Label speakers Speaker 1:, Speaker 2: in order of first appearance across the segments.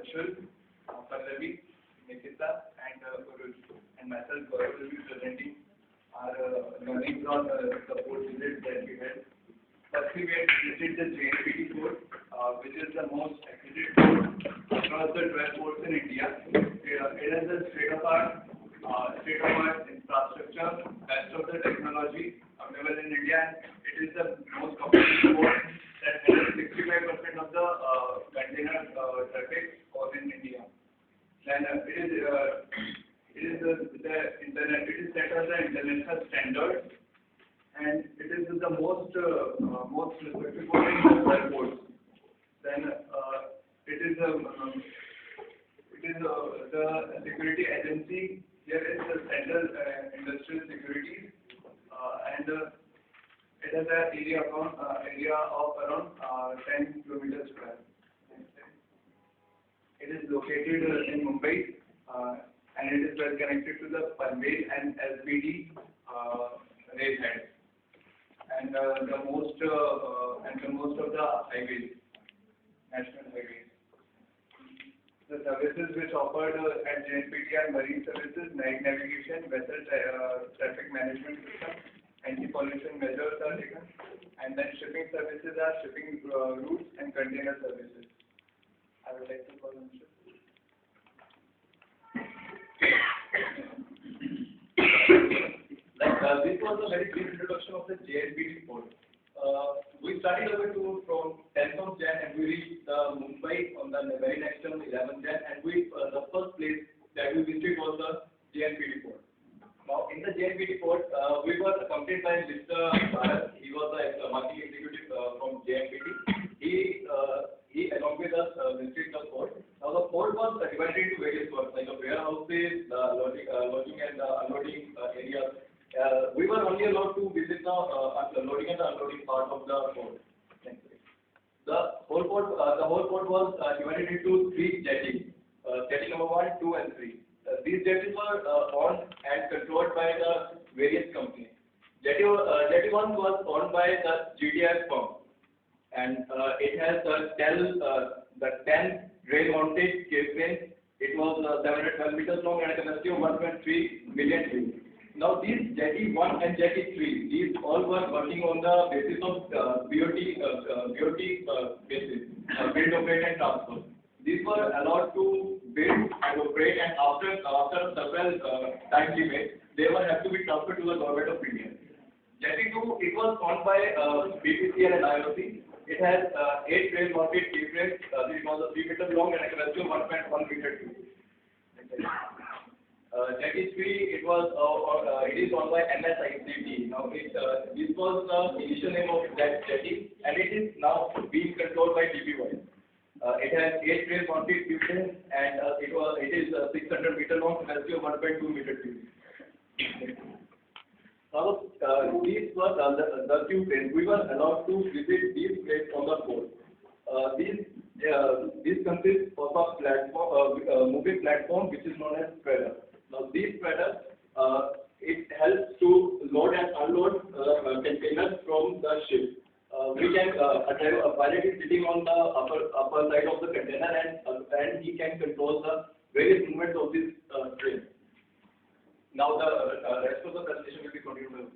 Speaker 1: Harshul, Pallavi, Nikita, and Guru. And myself, Gaurav, will be presenting our learning from the port visit that we had. Firstly, we had visited the JNPT port, which is the most accredited port across the 12 ports in India. It has a state-of-art infrastructure, best of the technology available in India, and it is the most competitive port that handles 65% of the container traffic in India. Then it is set as the international standard, and it is the most respected port in the world ports. Then it is the security agency. Here is the Central Industrial Security, and it has an area of around 10 kilometers square. It is located in Mumbai, and it is well connected to the Panvel and LPD rail heads, and the most of the highways, national highways. The services which offered at JNPT are marine services, night navigation, vessel traffic management system, anti-pollution measures are taken, and then shipping services are shipping routes and container services. I would like to call on Mr. This was a very brief introduction of the JNPT port. We started our tour from 10th of Jan and we reached Mumbai on the very next day, 11th Jan, and the first place that we visited was the JNPT port. Now, in the JNPT port, we were accompanied by Mr. Bharat. He was the marketing executive from JNPT. He along with us visited the port. Now, the port was divided into various parts, like the warehouses, the loading and the unloading areas. We were only allowed to visit the loading and the unloading part of the port. The whole port was divided into 3 jetties. Jetty number 1, 2, and 3. These jetties were owned and controlled by the various companies. Jetty 1 was owned by the GDF firm, and it has the 10 rail-mounted cranes. It was 712 meters long and a capacity of 1.3 million TEU. Now, these Jetty 1 and Jetty 3, these all were working on the basis of BOT basis, build, operate, and transfer. These were allowed to build and operate, and after several time limits, they will have to be transferred to the government of India. Jetty 2, it was owned by BPCL and IOC. It has 8 rail-mounted cranes. It was a 3 meter long and a capacity of 1.1 meter cube. Jetty 3, it is owned by MSICT. Now, this was the initial name of that jetty, and it is now being controlled by DBY. It has 8 rail-mounted cranes, and it is 600 meter long, capacity of 1.2 meter cube. Now, these were the two cranes. We were allowed to visit these cranes on the port. These consist of a platform, moving platform, which is known as spreader. Now, these spreaders, it helps to load and unload containers from the ship. We can a pilot is sitting on the upper side of the container, and he can control the various movements of this train. Now, the rest of the presentation will be continued.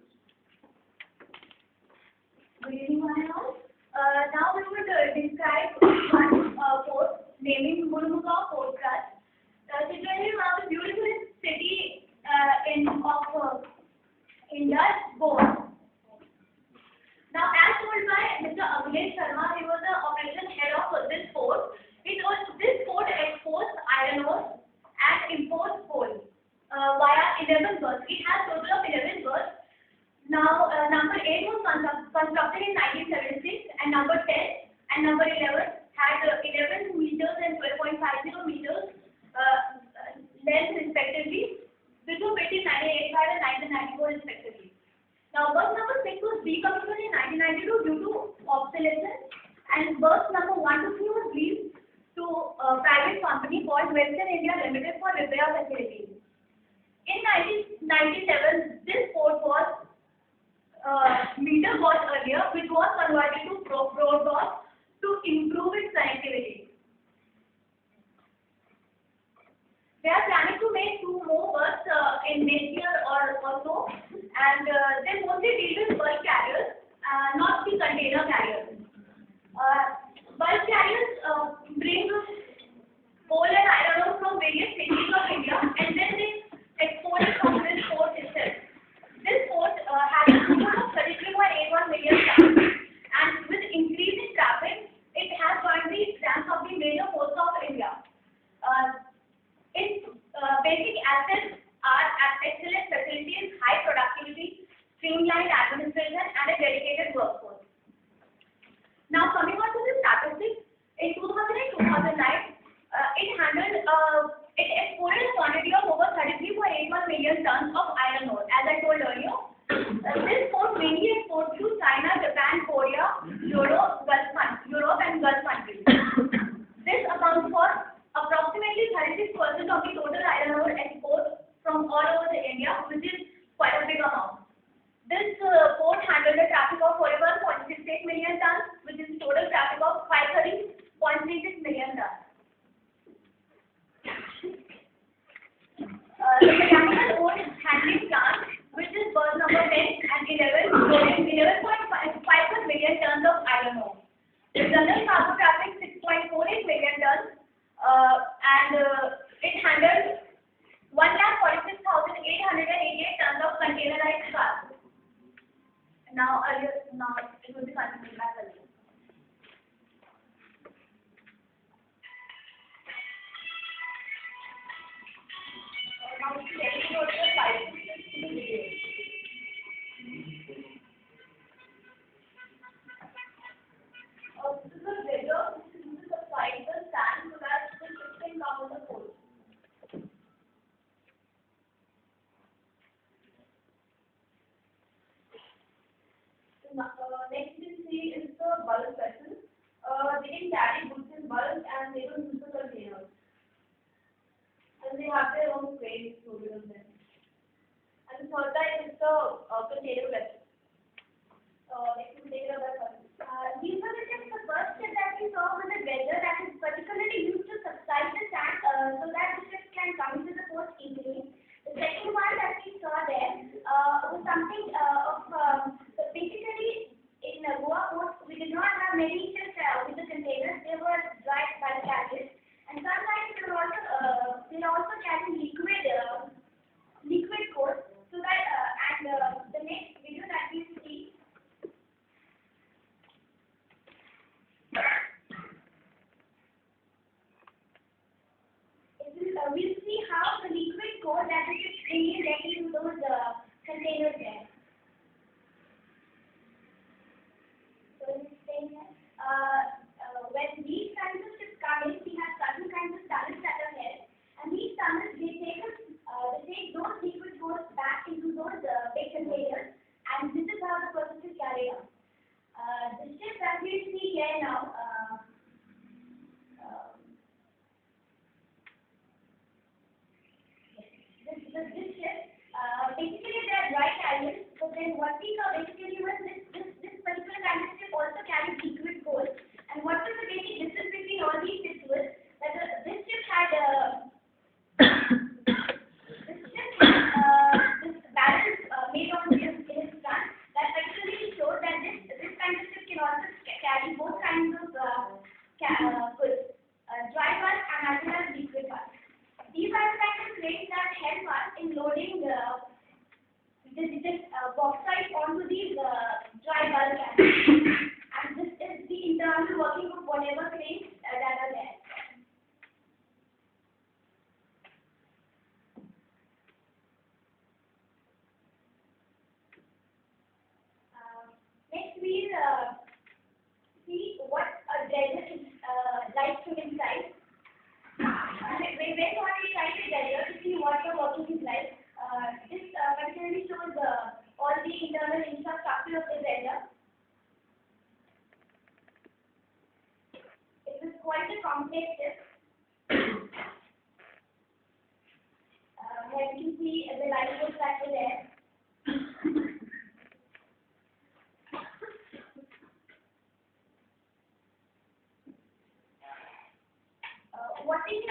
Speaker 2: Good evening, one and all. Now we would describe one port, naming Murmugao Port Trust. Situated in one of the beautiful city of India's Goa. Now, as told by Mr. Abhilesh Sharma, he was the operation head of this port. This port exports iron ore and imports coal via 11 berths. It has total of 11 berths. Now, number 8 was constructed in 1976, and number 10 and number 11 had 11 meters and 12.50 meters length respectively, between 1985 and 1994 respectively. Now, berth number 6 was decommissioned in 1992 due to obsolescence, and berth number 1 to 3 was leased to a private company called Western India Limited for repair facilities. In 1997, this port was meter gauge earlier, which was converted to broad gauge to improve its connectivity. they are planning to make 2 more berths in next year or so, and they mostly deal with bulk carriers, not the container carriers. Bulk carriers bring coal and iron ore from various cities of India, and then they export it from this port itself. This port has a throughput of 33.81 million tons, and with increasing traffic, it has joined the ranks of the major ports of India. Its basic assets are excellent facilities, high productivity, streamlined administration, and a dedicated workforce. Now, coming on to the statistics, in 2000 and 2009, it exported a quantity of over 33.81 million tons of iron ore, as I told earlier. This port mainly exports to China, Japan, Korea, Europe, and Gulf countries. This accounts for approximately 36% of the total iron ore export from all over the India, which is quite a big amount. This port handled a traffic of 41.68 million tons, which is total traffic of 530.36 million tons. The mechanical ore handling plant, which is berth number 10 and 11, loading 11.51 million tons of iron ore. The general cargo traffic 6.48 million tons, and it handled 1,46,888 tons of containerized cargo. Now it will be continued back again. Now let me go to the pipe system in detail. This is a dredger which uses a pipe and sand so that the ship can come on the port. Next we see is the bulk vessel. They can carry goods in bulk and they don't use the containers. And they have their own cranes loaded on them. And the third type is the container vessel. Next we take another one. These were the ships. The first ship that we saw was a dredger that is particularly used to subside the sand so that the ships can come into the port easily. The second one that we saw there was something basically in Goa port we did not have many ships with the containers. They were dry bulk carriers, and sometimes they were also carrying liquid coal. So that the next video that we see. We'll see how the liquid coal that we is bringing into those containers there. So when these kinds of ships come in, we have certain kinds of tunnels that are here, and these tunnels they take those liquid coals back into those big containers, and this is how the process is carried out. The ship that we see here now. This ship, basically they are dry carriers, but then what we saw basically was this particular kind of ship also carried liquid coal. And what was the basic difference between all these ships was that this ship had this barrels made on in its front that actually showed that this kind of ship can also carry both kinds of goods, dry bulk and as well as liquid bulk. These are the kind of cranes that help us in loading this bauxite onto these dry bulk carriers. And this is the internal working of whatever cranes that are there. Next we'll see what a dredger is like to inside. We went on a side dredger to see what the working is like. This particularly shows all the internal infrastructure of the dredger. It is quite a complex ship. Here you can see the lifeboats that were there. What is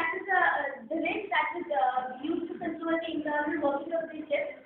Speaker 2: that is the rig that is used to control the internal working of the ship.